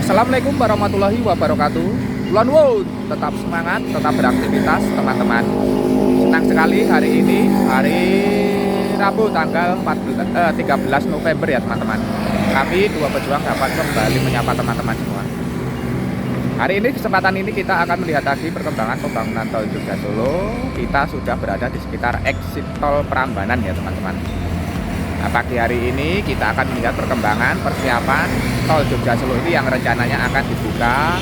Assalamualaikum warahmatullahi wabarakatuh. Lone Wood, tetap semangat, tetap beraktivitas teman-teman. Senang sekali hari ini, hari Rabu tanggal 13 November ya teman-teman. Kami dua pejuang dapat kembali menyapa teman-teman semua. Hari ini kesempatan ini kita akan melihat lagi perkembangan pembangunan tol Jogja Solo. Kita sudah berada di sekitar exit tol Prambanan ya teman-teman. Nah, pagi hari ini kita akan melihat perkembangan persiapan tol Jogja Solo ini yang rencananya akan dibuka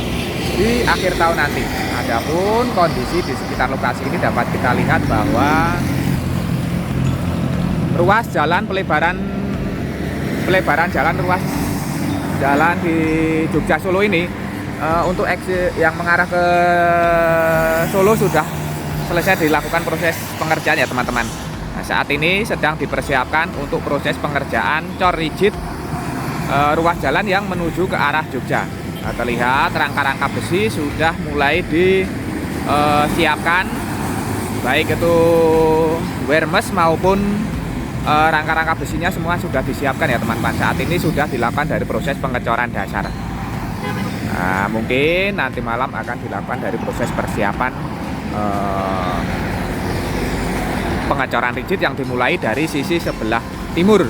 di akhir tahun nanti. Adapun kondisi di sekitar lokasi ini dapat kita lihat bahwa ruas jalan pelebaran jalan ruas jalan di Jogja Solo ini untuk exit yang mengarah ke Solo sudah selesai dilakukan proses pengerjaan ya teman-teman. Nah, saat ini sedang dipersiapkan untuk proses pengerjaan cor rigid ruas jalan yang menuju ke arah Jogja. Nah, terlihat rangka-rangka besi sudah mulai disiapkan, baik itu wermes maupun rangka-rangka besinya semua sudah disiapkan ya teman-teman. Saat ini sudah dilakukan dari proses pengecoran dasar. Nah, mungkin nanti malam akan dilakukan dari proses persiapan pengecoran rigid yang dimulai dari sisi sebelah timur.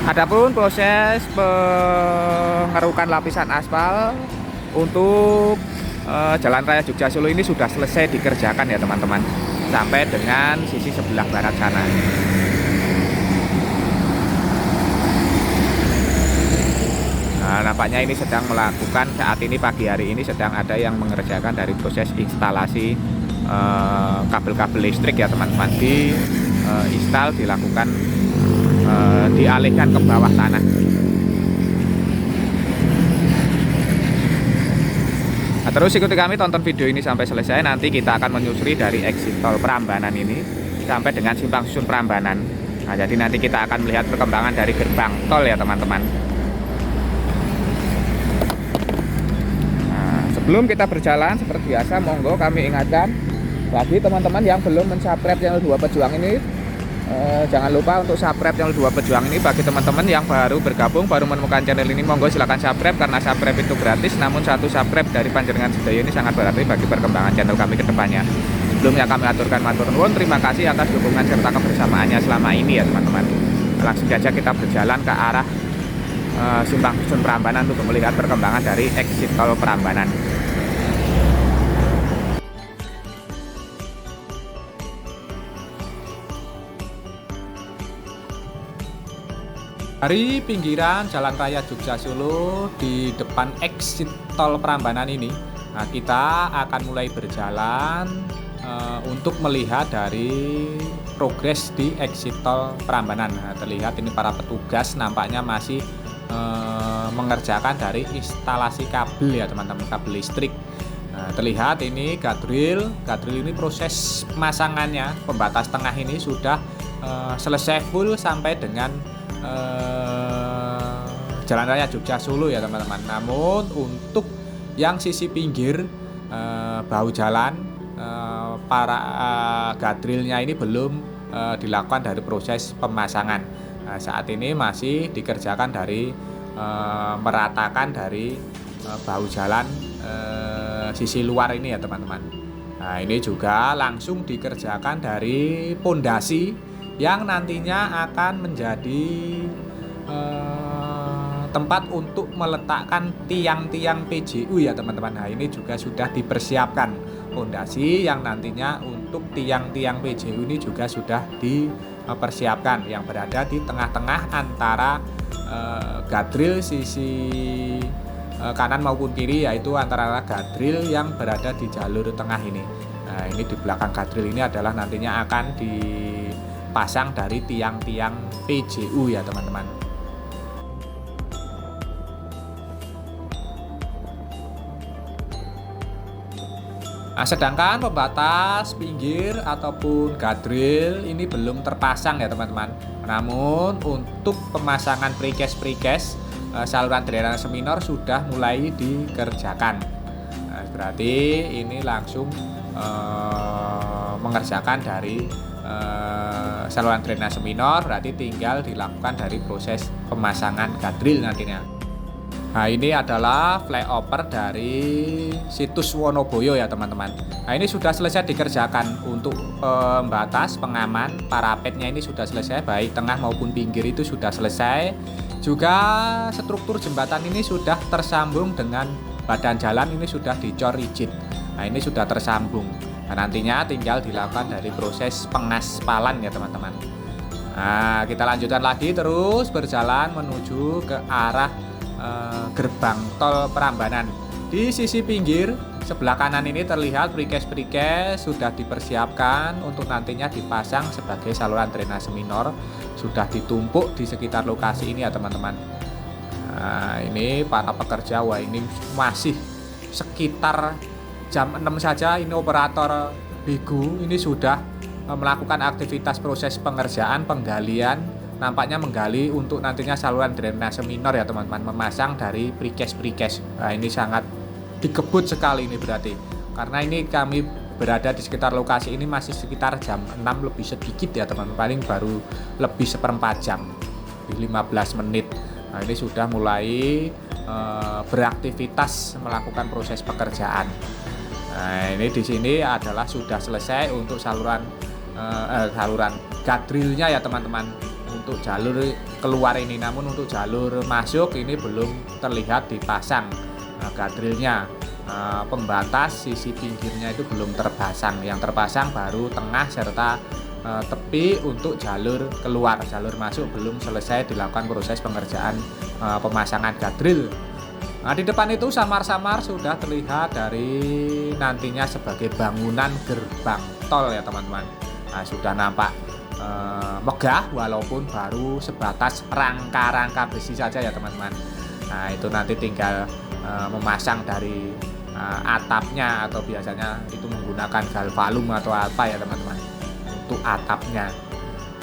Adapun proses pengerukan lapisan aspal untuk Jalan Raya Jogja Solo ini sudah selesai dikerjakan ya teman-teman, sampai dengan sisi sebelah barat sana. Nah, nampaknya ini sedang melakukan saat ini pagi hari ini sedang ada yang mengerjakan dari proses instalasi kabel-kabel listrik ya teman-teman, di install dilakukan dialihkan ke bawah tanah. Nah, terus ikuti kami, tonton video ini sampai selesai. Nanti kita akan menyusuri dari exit tol Prambanan ini sampai dengan simpang susun Prambanan. Nah, jadi nanti kita akan melihat perkembangan dari gerbang tol ya teman-teman. Nah, sebelum kita berjalan seperti biasa, monggo kami ingatkan bagi teman-teman yang belum mensubscribe channel Dua Pejuang ini, jangan lupa untuk subscribe channel Dua Pejuang ini. Bagi teman-teman yang baru bergabung, baru menemukan channel ini, monggo silahkan subscribe, karena subscribe itu gratis. Namun satu subscribe dari panjenengan sedaya ini sangat berarti bagi perkembangan channel kami ke depannya. Sebelumnya kami aturkan matur nuwun, terima kasih atas dukungan serta kebersamaannya selama ini ya teman-teman. Langsung saja kita berjalan ke arah simpang susun Prambanan untuk melihat perkembangan dari exit tol Prambanan. Dari pinggiran Jalan Raya Jogja Solo di depan exit tol Prambanan ini, nah, kita akan mulai berjalan untuk melihat dari progres di exit tol Prambanan. Nah, terlihat ini para petugas nampaknya masih mengerjakan dari instalasi kabel ya teman-teman, kabel listrik. Nah, terlihat ini gadril ini proses pemasangannya, pembatas tengah ini sudah selesai full sampai dengan Jalan Raya Jogja Solo ya teman-teman. Namun untuk yang sisi pinggir bahu jalan, para gadrilnya ini belum dilakukan dari proses pemasangan. Nah, saat ini masih dikerjakan dari meratakan dari bahu jalan sisi luar ini ya teman-teman. Nah, ini juga langsung dikerjakan dari pondasi yang nantinya akan menjadi tempat untuk meletakkan tiang-tiang PJU ya teman-teman. Nah, ini juga sudah dipersiapkan pondasi yang nantinya untuk tiang-tiang PJU ini juga sudah dipersiapkan, yang berada di tengah-tengah antara gadril sisi kanan maupun kiri, yaitu antara gadril yang berada di jalur tengah ini. Nah, ini di belakang gadril ini adalah nantinya akan dipasang dari tiang-tiang PJU ya teman-teman. Nah, sedangkan pembatas pinggir ataupun gadril ini belum terpasang ya teman-teman. Namun untuk pemasangan precast saluran drainase minor sudah mulai dikerjakan. Nah, berarti ini langsung mengerjakan dari saluran drainase minor, berarti tinggal dilakukan dari proses pemasangan guardrail nantinya. Nah, ini adalah flyover dari situs Wonoboyo ya teman-teman. Nah, ini sudah selesai dikerjakan untuk pembatas, pengaman, parapetnya ini sudah selesai, baik tengah maupun pinggir itu sudah selesai. Juga struktur jembatan ini sudah tersambung dengan badan jalan, ini sudah dicor rigid. Nah, ini sudah tersambung. Nah, nantinya tinggal dilakukan dari proses pengaspalan ya teman-teman. Nah, kita lanjutkan lagi terus berjalan menuju ke arah gerbang tol Prambanan. Di sisi pinggir sebelah kanan ini terlihat precast sudah dipersiapkan untuk nantinya dipasang sebagai saluran drainase minor, sudah ditumpuk di sekitar lokasi ini ya teman-teman. Nah, ini para pekerja, wah ini masih sekitar jam 6 saja ini operator Begu ini sudah melakukan aktivitas proses pengerjaan penggalian, nampaknya menggali untuk nantinya saluran drainase minor ya teman-teman, memasang dari precast. Nah, ini sangat dikebut sekali ini berarti, karena ini kami berada di sekitar lokasi ini masih sekitar jam 6 lebih sedikit ya teman-teman, paling baru lebih seperempat jam, 15 menit. Nah, ini sudah mulai beraktivitas melakukan proses pekerjaan. Nah, ini di sini adalah sudah selesai untuk saluran guardrailnya ya teman-teman, untuk jalur keluar ini. Namun untuk jalur masuk ini belum terlihat dipasang guardrailnya. Pembatas sisi pinggirnya itu belum terpasang, yang terpasang baru tengah serta tepi. Untuk jalur keluar, jalur masuk belum selesai dilakukan proses pengerjaan pemasangan guardrail. Nah, di depan itu samar-samar sudah terlihat dari nantinya sebagai bangunan gerbang tol ya teman-teman. Nah, sudah nampak megah walaupun baru sebatas rangka-rangka besi saja ya teman-teman. Nah, itu nanti tinggal memasang dari atapnya, atau biasanya itu menggunakan galvalum atau apa ya teman-teman untuk atapnya.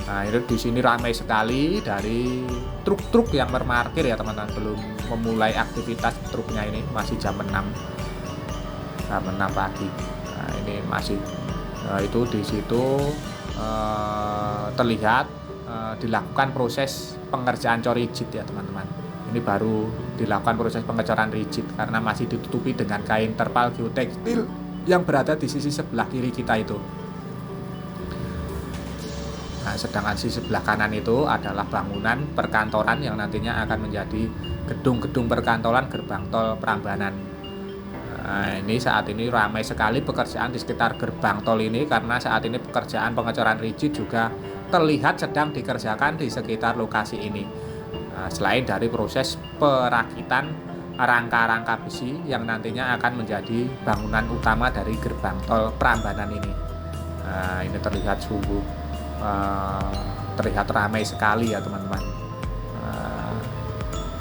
Nah, itu di sini ramai sekali dari truk-truk yang berparkir ya teman-teman, belum memulai aktivitas truknya, ini masih jam 6 pagi. Nah, ini masih itu di situ terlihat dilakukan proses pengerjaan cor rigid ya teman-teman. Ini baru dilakukan proses pengecoran rigid karena masih ditutupi dengan kain terpal geotekstil yang berada di sisi sebelah kiri kita itu. Nah, sedangkan sisi sebelah kanan itu adalah bangunan perkantoran yang nantinya akan menjadi gedung-gedung perkantoran gerbang tol Prambanan. Nah, ini saat ini ramai sekali pekerjaan di sekitar gerbang tol ini, karena saat ini pekerjaan pengecoran rigid juga terlihat sedang dikerjakan di sekitar lokasi ini. Nah, selain dari proses perakitan rangka-rangka besi yang nantinya akan menjadi bangunan utama dari gerbang tol Prambanan ini. Nah, ini terlihat sungguh terlihat ramai sekali ya teman-teman.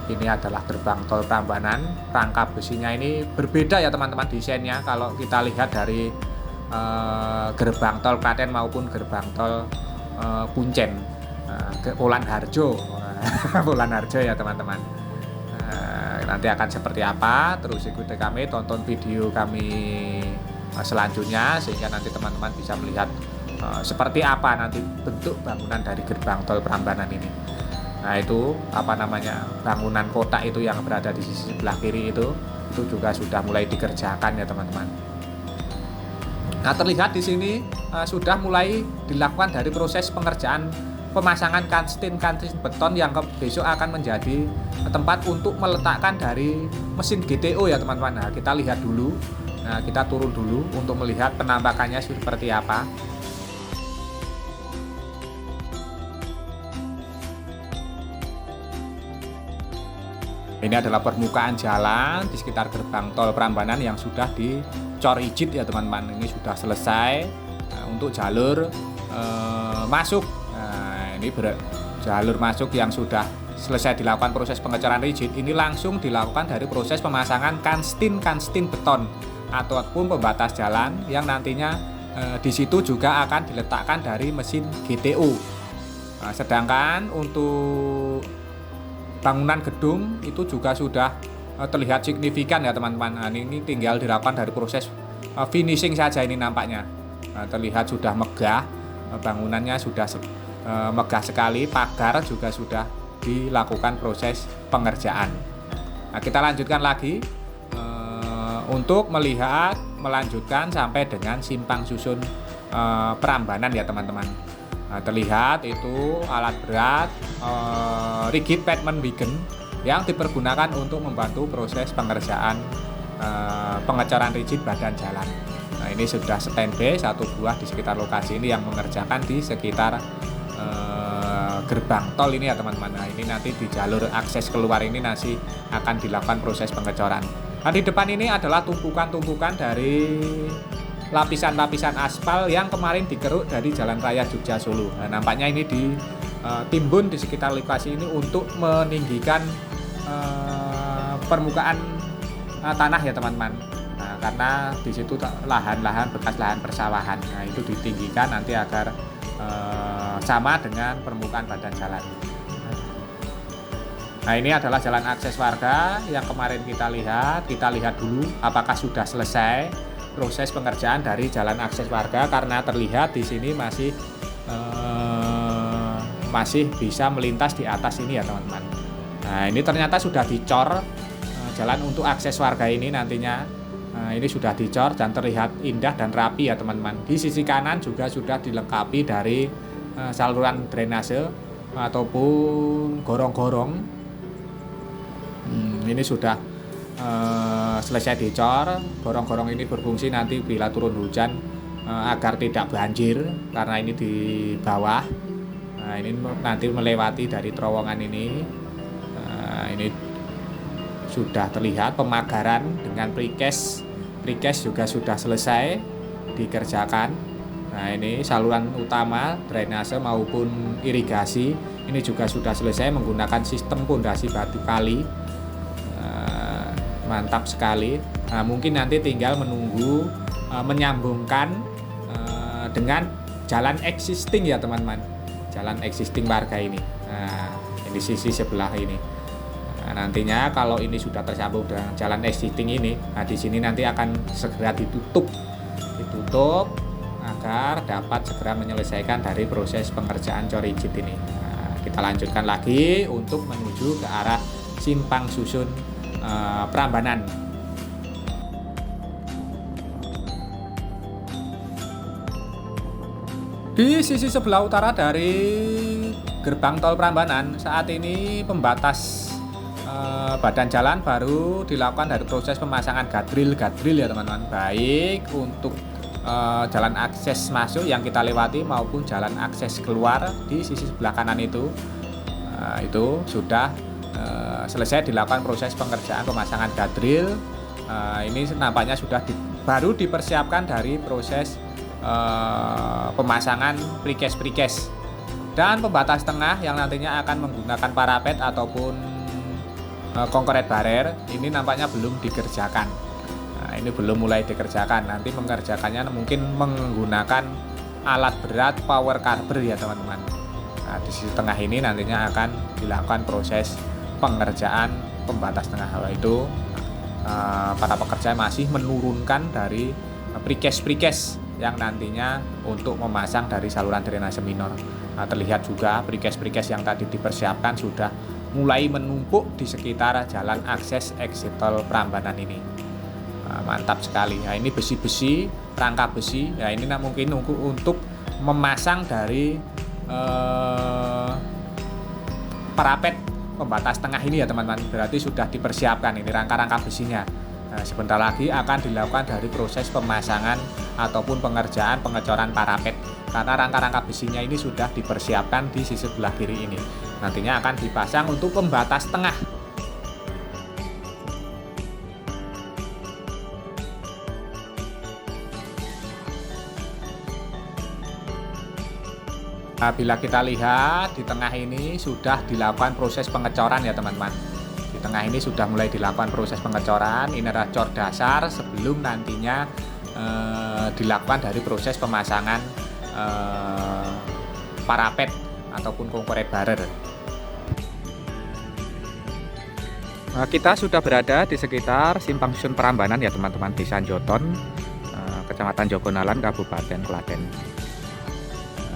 Ini adalah gerbang tol Prambanan. Rangka besinya ini berbeda ya teman-teman desainnya kalau kita lihat dari gerbang tol Klaten maupun gerbang tol Kuncen, Polan Harjo ya teman-teman. Nanti akan seperti apa, terus ikuti kami, tonton video kami selanjutnya sehingga nanti teman-teman bisa melihat seperti apa nanti bentuk bangunan dari gerbang tol Prambanan ini. Nah, itu bangunan kotak itu yang berada di sisi sebelah kiri itu juga sudah mulai dikerjakan ya teman-teman. Nah, terlihat di sini sudah mulai dilakukan dari proses pengerjaan pemasangan kantin beton yang besok akan menjadi tempat untuk meletakkan dari mesin GTO ya teman-teman. Nah, kita lihat dulu. Nah, kita turun dulu untuk melihat penampakannya seperti apa. Ini adalah permukaan jalan di sekitar gerbang tol Prambanan yang sudah dicor rigid ya teman-teman. Ini sudah selesai. Untuk jalur masuk, nah, ini jalur masuk yang sudah selesai dilakukan proses pengecoran rigid, ini langsung dilakukan dari proses pemasangan kanstin beton ataupun pembatas jalan yang nantinya di situ juga akan diletakkan dari mesin GTO. Nah, sedangkan untuk bangunan gedung itu juga sudah terlihat signifikan ya teman-teman. Nah, ini tinggal dilakukan dari proses finishing saja ini nampaknya. Nah, terlihat sudah megah, bangunannya sudah megah sekali. Pagar juga sudah dilakukan proses pengerjaan. Nah, kita lanjutkan lagi untuk melihat melanjutkan sampai dengan simpang susun Prambanan ya teman-teman. Nah, terlihat itu alat berat rigid pavement wagon yang dipergunakan untuk membantu proses pengerjaan pengecoran rigid badan jalan. Nah, ini sudah standby satu buah di sekitar lokasi ini yang mengerjakan di sekitar gerbang tol ini ya teman-teman. Nah, ini nanti di jalur akses keluar ini nanti akan dilakukan proses pengecoran. Nah, di depan ini adalah tumpukan-tumpukan dari lapisan-lapisan aspal yang kemarin dikeruk dari Jalan Raya Jogja Solo. Nah, nampaknya ini ditimbun di sekitar lokasi ini untuk meninggikan permukaan tanah ya teman-teman. Nah, karena di situ lahan-lahan bekas lahan persawahan. Nah, itu ditinggikan nanti agar sama dengan permukaan badan jalan. Nah, ini adalah jalan akses warga yang kemarin kita lihat. Kita lihat dulu apakah sudah selesai proses pengerjaan dari jalan akses warga, karena terlihat di sini masih bisa melintas di atas ini ya teman-teman. Nah, ini ternyata sudah dicor jalan untuk akses warga ini nantinya. Nah, ini sudah dicor dan terlihat indah dan rapi ya teman-teman. Di sisi kanan juga sudah dilengkapi dari saluran drainase ataupun gorong-gorong. Ini sudah selesai dicor. Gorong-gorong ini berfungsi nanti bila turun hujan agar tidak banjir karena ini di bawah. Nah, ini nanti melewati dari terowongan ini. Ini sudah terlihat pemagaran dengan precast juga sudah selesai dikerjakan. Nah, ini saluran utama drainase maupun irigasi ini juga sudah selesai menggunakan sistem pondasi batu kali. Mantap sekali. Nah, mungkin nanti tinggal menunggu menyambungkan dengan jalan existing ya teman-teman, jalan existing warga ini. Nah, ini sisi sebelah ini. Nah, nantinya kalau ini sudah tersambung dengan jalan existing ini, nah di sini nanti akan segera ditutup agar dapat segera menyelesaikan dari proses pengerjaan cor rigid ini. Nah, kita lanjutkan lagi untuk menuju ke arah simpang susun Prambanan. Di sisi sebelah utara dari gerbang tol Prambanan saat ini pembatas badan jalan baru dilakukan dari proses pemasangan gadril ya teman-teman, baik untuk jalan akses masuk yang kita lewati maupun jalan akses keluar di sisi sebelah kanan itu sudah selesai dilakukan proses pengerjaan pemasangan gadril. Ini nampaknya sudah baru dipersiapkan dari proses pemasangan precast dan pembatas tengah yang nantinya akan menggunakan parapet ataupun concrete barrier. Ini nampaknya belum dikerjakan. Nah, ini belum mulai dikerjakan. Nanti mengerjakannya mungkin menggunakan alat berat power carber ya teman-teman. Nah, di sisi tengah ini nantinya akan dilakukan proses pengerjaan pembatas tengah. Itu para pekerja masih menurunkan dari precast yang nantinya untuk memasang dari saluran drainase minor. Nah, terlihat juga precast yang tadi dipersiapkan sudah mulai menumpuk di sekitar jalan akses exit tol Prambanan ini. Nah, mantap sekali. Nah, ini besi-besi, rangka besi. Ya, ini mungkin untuk memasang dari parapet pembatas tengah ini ya teman-teman. Berarti sudah dipersiapkan ini rangka-rangka besinya. Nah, sebentar lagi akan dilakukan dari proses pemasangan ataupun pengerjaan pengecoran parapet, karena rangka-rangka besinya ini sudah dipersiapkan di sisi sebelah kiri ini. Nantinya akan dipasang untuk pembatas tengah. Nah, bila kita lihat di tengah ini sudah dilakukan proses pengecoran ya teman-teman. Di tengah ini sudah mulai dilakukan proses pengecoran. Ini adalah cor dasar sebelum nantinya dilakukan dari proses pemasangan parapet ataupun concrete barrier. Nah, kita sudah berada di sekitar simpang susun Prambanan ya teman-teman, Desa Joton, Kecamatan Jogonalan, Kabupaten Klaten.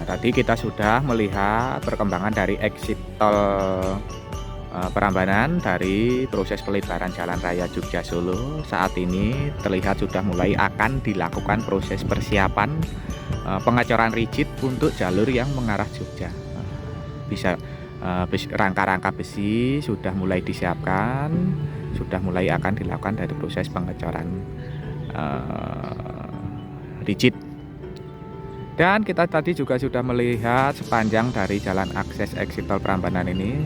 Nah, Tadi kita sudah melihat perkembangan dari exit tol Prambanan dari proses pelebaran Jalan Raya Jogja Solo. Saat ini terlihat sudah mulai akan dilakukan proses persiapan pengecoran rigid untuk jalur yang mengarah Jogja. Bisa rangka-rangka besi sudah mulai disiapkan, sudah mulai akan dilakukan dari proses pengecoran rigid. Dan kita tadi juga sudah melihat sepanjang dari jalan akses exit tol Prambanan ini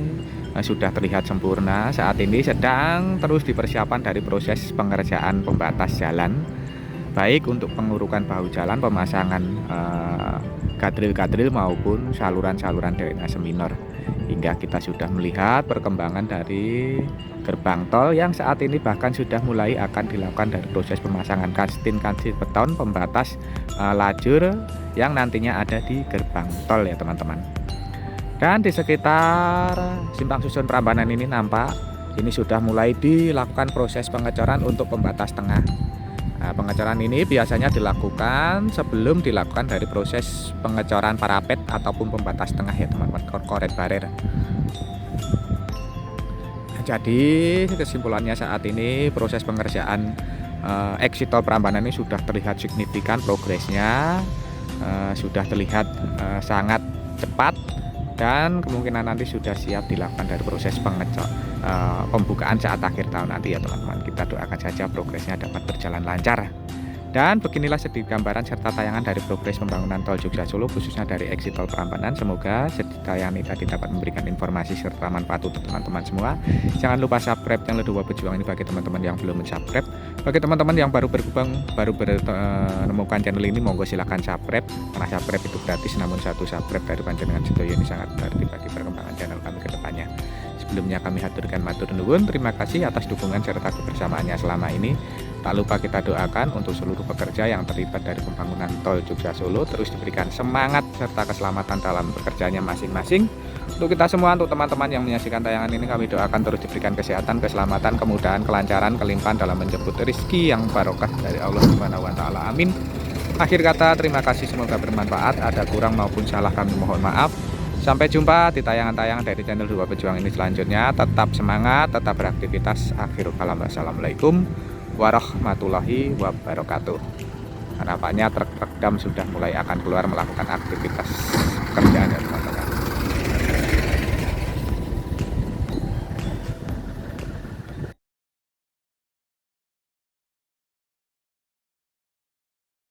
sudah terlihat sempurna. Saat ini sedang terus dipersiapkan dari proses pengerjaan pembatas jalan, baik untuk pengurukan bahu jalan, pemasangan gadril-gadril maupun saluran-saluran drainase minor. Hingga kita sudah melihat perkembangan dari gerbang tol yang saat ini bahkan sudah mulai akan dilakukan dari proses pemasangan kantin-kantin beton pembatas lajur yang nantinya ada di gerbang tol ya teman-teman. Dan di sekitar simpang susun Prambanan ini nampak ini sudah mulai dilakukan proses pengecoran untuk pembatas tengah. Nah, pengecoran ini biasanya dilakukan sebelum dilakukan dari proses pengecoran parapet ataupun pembatas tengah ya teman-teman, koret barer. Jadi kesimpulannya saat ini proses pengerjaan exit tol Prambanan ini sudah terlihat signifikan progresnya, sudah terlihat sangat cepat, dan kemungkinan nanti sudah siap dilakukan dari proses pembukaan saat akhir tahun nanti ya teman-teman. Kita doakan saja progresnya dapat berjalan lancar. Dan beginilah sedikit gambaran serta tayangan dari progres pembangunan tol Jogja Solo, khususnya dari exit tol Prambanan. Semoga tayangan ini tadi dapat memberikan informasi serta manfaat untuk teman-teman semua. Jangan lupa subscribe channel Dua Pejuang ini bagi teman-teman yang belum subscribe. Bagi teman-teman yang baru menemukan channel ini, monggo silahkan subscribe. Karena subscribe itu gratis, namun satu subscribe dari panjenengan sedaya ini sangat berarti bagi perkembangan channel kami ke depannya. Sebelumnya kami haturkan matur nuwun, terima kasih atas dukungan serta kebersamaannya selama ini. Tak lupa kita doakan untuk seluruh pekerja yang terlibat dari pembangunan tol Jogja Solo terus diberikan semangat serta keselamatan dalam bekerjanya masing-masing. Untuk kita semua, untuk teman-teman yang menyaksikan tayangan ini, kami doakan terus diberikan kesehatan, keselamatan, kemudahan, kelancaran, kelimpahan dalam menjemput rezeki yang barokah dari Allah Subhanahu wa taala. Amin. Akhir kata, terima kasih, semoga bermanfaat. Ada kurang maupun salah kami mohon maaf. Sampai jumpa di tayangan-tayangan dari channel Dua Pejuang ini selanjutnya. Tetap semangat, tetap beraktivitas. Akhirul kalam, wassalamualaikum warahmatullahi wabarakatuh. Harapannya truk-truk dam sudah mulai akan keluar melakukan aktivitas pekerjaan.